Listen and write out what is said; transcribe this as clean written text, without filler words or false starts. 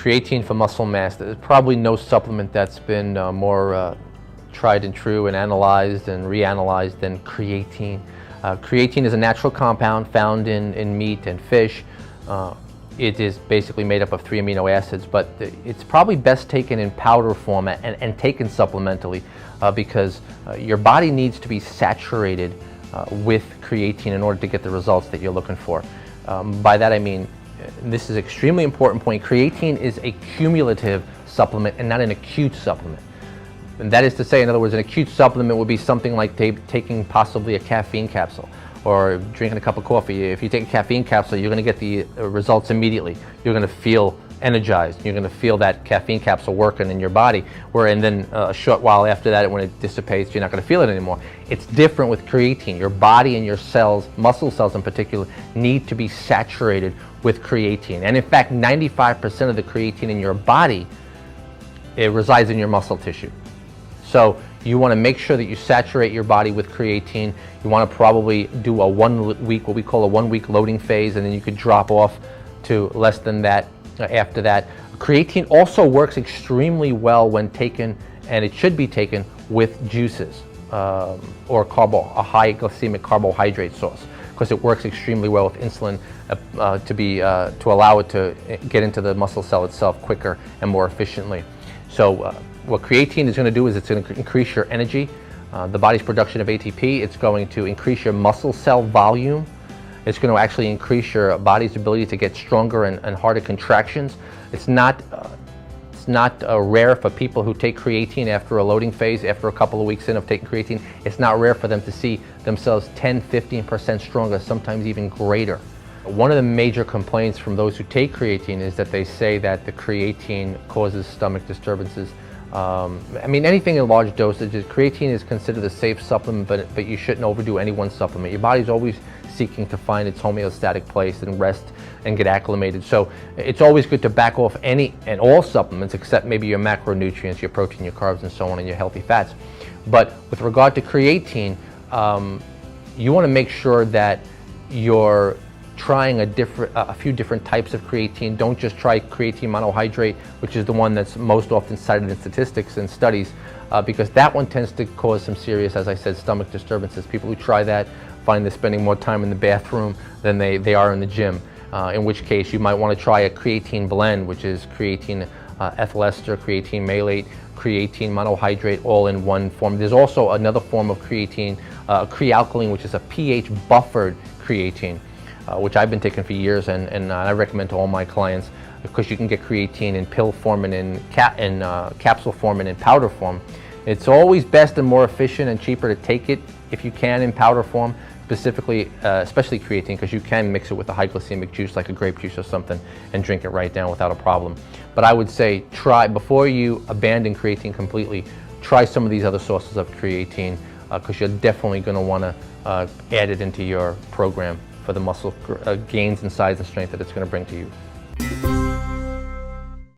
creatine for muscle mass. There's probably no supplement that's been more tried and true and analyzed and reanalyzed than creatine. Creatine is a natural compound found in meat and fish. It is basically made up of 3 amino acids, but it's probably best taken in powder form and taken supplementally because your body needs to be saturated with creatine in order to get the results that you're looking for. By that I mean, this is an extremely important point, creatine is a cumulative supplement and not an acute supplement. And that is to say, in other words, an acute supplement would be something like taking possibly a caffeine capsule or drinking a cup of coffee. If you take a caffeine capsule, you're going to get the results immediately. You're going to feel energized. You're going to feel that caffeine capsule working in your body, and then a short while after that, when it dissipates, you're not going to feel it anymore. It's different with creatine. Your body and your cells, muscle cells in particular, need to be saturated with creatine. And in fact, 95% of the creatine in your body, it resides in your muscle tissue. So you want to make sure that you saturate your body with creatine. You want to probably do a 1 week, what we call a 1 week loading phase, and then you could drop off to less than that after that. Creatine also works extremely well when taken, and it should be taken with juices or a high glycemic carbohydrate source, because it works extremely well with insulin to allow it to get into the muscle cell itself quicker and more efficiently. So what creatine is going to do is it's going to increase your energy, the body's production of ATP. It's going to increase your muscle cell volume. It's going to actually increase your body's ability to get stronger and harder contractions. It's not rare for people who take creatine after a loading phase, after a couple of weeks in of taking creatine. It's not rare for them to see themselves 10-15% stronger, sometimes even greater. One of the major complaints from those who take creatine is that they say that the creatine causes stomach disturbances. I mean, anything in large dosages, creatine is considered a safe supplement, but you shouldn't overdo any one supplement. Your body's always seeking to find its homeostatic place and rest and get acclimated. So it's always good to back off any and all supplements except maybe your macronutrients, your protein, your carbs, and so on, and your healthy fats. But with regard to creatine, you want to make sure that you're trying a few different types of creatine. Don't just try creatine monohydrate, which is the one that's most often cited in statistics and studies, because that one tends to cause some serious, as I said, stomach disturbances. People who try that find they're spending more time in the bathroom than they are in the gym, in which case you might want to try a creatine blend, which is creatine ethyl ester, creatine malate, creatine monohydrate, all in one form. There's also another form of creatine, crealkaline, which is a pH buffered creatine, which I've been taking for years, and I recommend to all my clients, because you can get creatine in pill form and in capsule form and in powder form. It's always best and more efficient and cheaper to take it if you can in powder form, specifically, especially creatine, because you can mix it with a high glycemic juice like a grape juice or something and drink it right down without a problem. But I would say before you abandon creatine completely, try some of these other sources of creatine, because you're definitely going to want to add it into your program for the muscle gains in size and strength that it's going to bring to you.